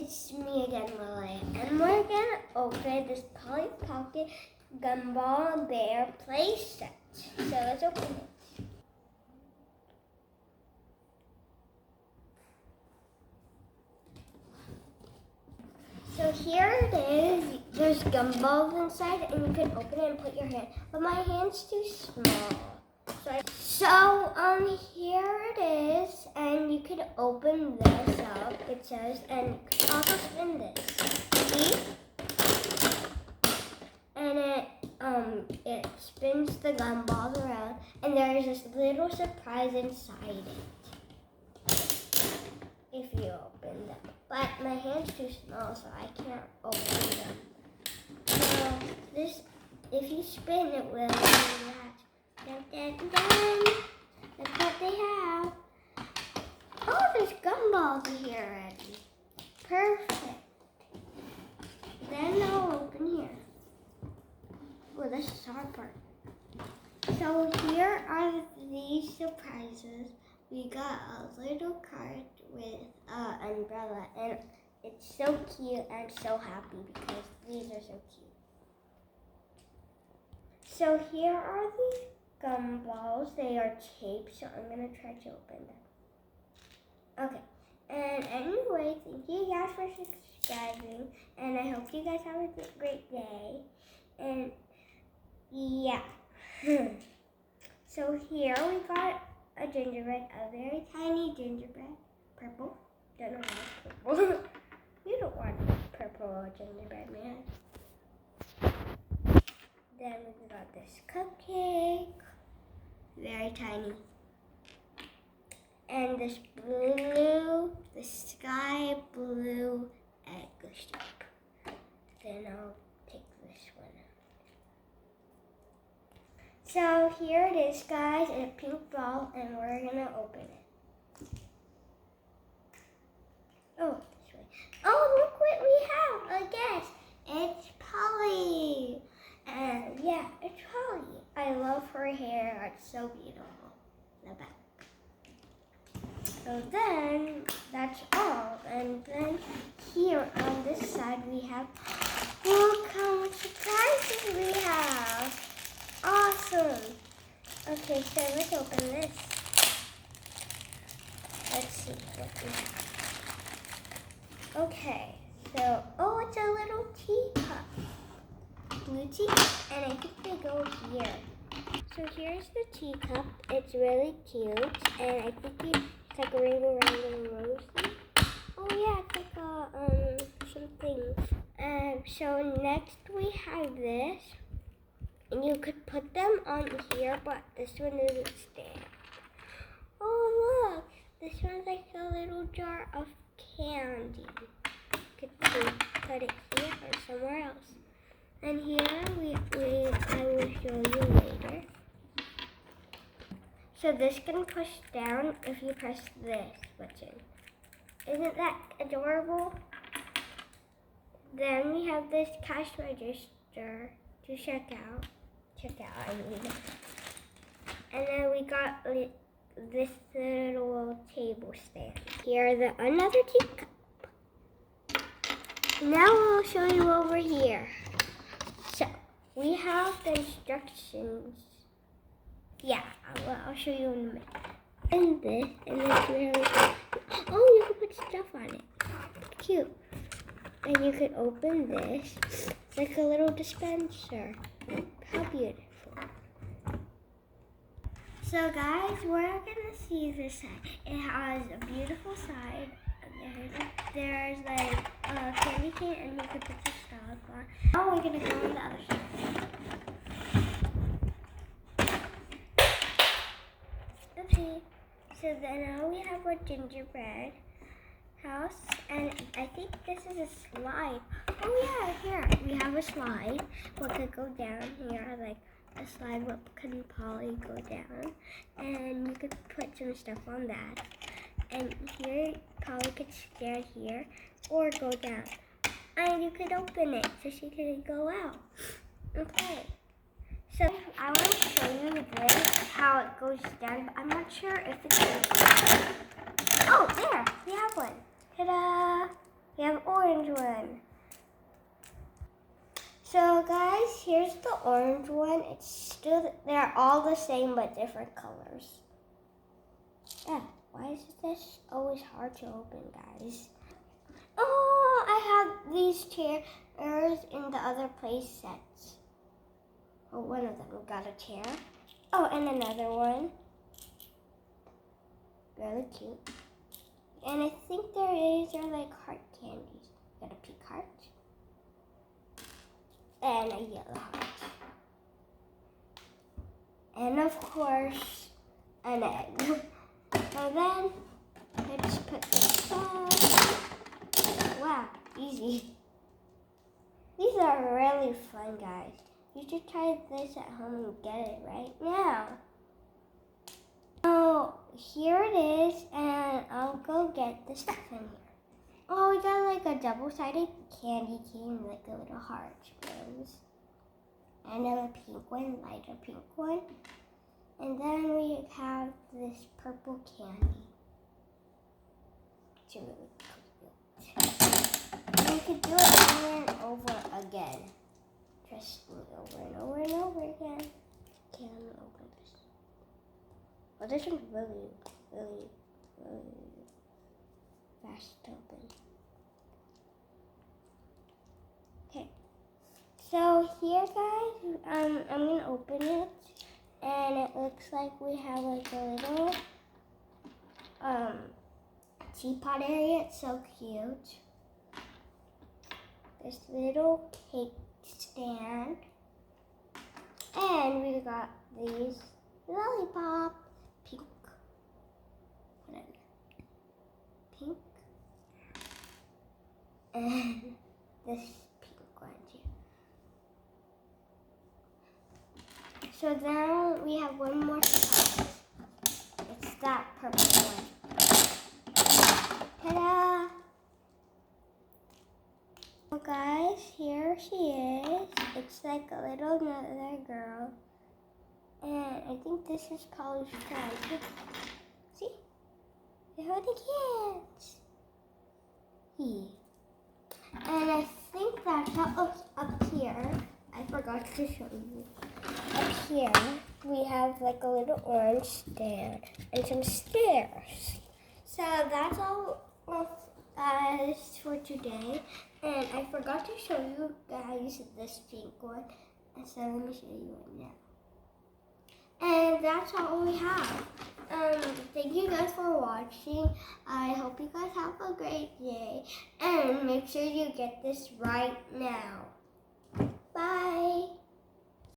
It's me again, Malaya, and we're gonna open this Polly Pocket Gumball Bear play set. So let's open it. So here it is. There's gumballs inside, and you can open it and put your hand. But my hand's too small. So here it is, and you can open this up. It says, and you can also spin this. See? And it spins the gumballs around, and there is this little surprise inside it. If you open them, but my hand's too small, so I can't open them. This, if you spin it, will do that. Dun, dun, dun. That's what they have. Oh, there's gumballs here already. Perfect. Then I'll open here. Oh, this is hard part. So here are these surprises. We got a little card with an umbrella, and it's so cute and so happy because these are so cute. So here are these gumballs. They are taped, so I'm gonna try to open them. Okay, and anyway, thank you guys for subscribing, and I hope you guys have a great day. And yeah, so here we got a gingerbread, a very tiny gingerbread, purple. Don't know why it's purple. You don't want purple gingerbread man. Then we got this cupcake, very tiny. And this blue, the sky blue egg shape. Then I'll take this one. So here it is, guys, in a pink ball, and we're gonna open it. Oh, this way. Oh, look what we have! I guess it's Polly. And yeah, it's Polly. I love her hair. It's so beautiful. The back. So then, that's all. And then here on this side we have, look how much surprises we have. Awesome. Okay, so let's open this. Let's see what we have. Okay, so, oh, it's a little teacup. Blue tea, and I think they go here. So here's the teacup. It's really cute, and I think it's like a rainbow round rosy. Oh yeah, it's like a something. So next we have this, and you could put them on here, but this one isn't stamped. Oh look, this one's like a little jar of candy. You could put it here or somewhere else. And here I will show you later. So this can push down if you press this button. Isn't that adorable? Then we have this cash register to check out. I mean. And then we got this little table stand. Here another teacup. Now I'll show you over here. So, we have the instructions. Yeah, I'll show you in a minute. And this really cool. Oh, you can put stuff on it. Cute. And you can open this. It's like a little dispenser. How beautiful. So guys, we're gonna see this side. It has a beautiful side. There's like a candy cane, and you can put the stuff on. Now we're gonna go on the other side. Oopsie. So then now we have our gingerbread house, and I think this is a slide. Oh yeah, here we have a slide. What could go down here, like a slide. What can Polly go down? And you could put some stuff on that. And here, Polly could stand here or go down. And you could open it so she could go out. Okay. So I want to show you this, how it goes down. I'm not sure if it's... Oh, there! We have one. Ta-da! We have orange one. So guys, here's the orange one. They're all the same but different colors. Yeah, why is this always hard to open, guys? Oh, I have these chairs in the other play sets. Oh, one of them got a chair. Oh, and another one. Really cute. And I think they're like heart candies. Got a pink heart. And a yellow heart. And of course, an egg. So then, let's put this on. Wow, easy. These are really fun, guys. You should try this at home and get it right now. So here it is, and I'll go get the stuff in here. Oh, we got like a double-sided candy cane, like a little heart rose. And then a pink one, lighter pink one. And then we have this purple candy. It's really cute. You could do it over and over again. Trust me, over and over and over again. Okay, let me open this. Oh, this one's really fast to open. Okay. So here, guys, I'm gonna open it, and it looks like we have like a little teapot area. It's so cute. This little cake stand, and we got these lollipop, pink, and this pink one too. So now we have one more surprise. It's that purple one. Ta-da! So guys, here she is. It's like a little another girl. And I think this is probably fried. See? They're holding hands. And I think that's up here. I forgot to show you. Up here, we have like a little orange stand and some stairs. So that's all for today. And I forgot to show you guys this pink one. So let me show you it now. And that's all we have. Thank you guys for watching. I hope you guys have a great day. And make sure you get this right now.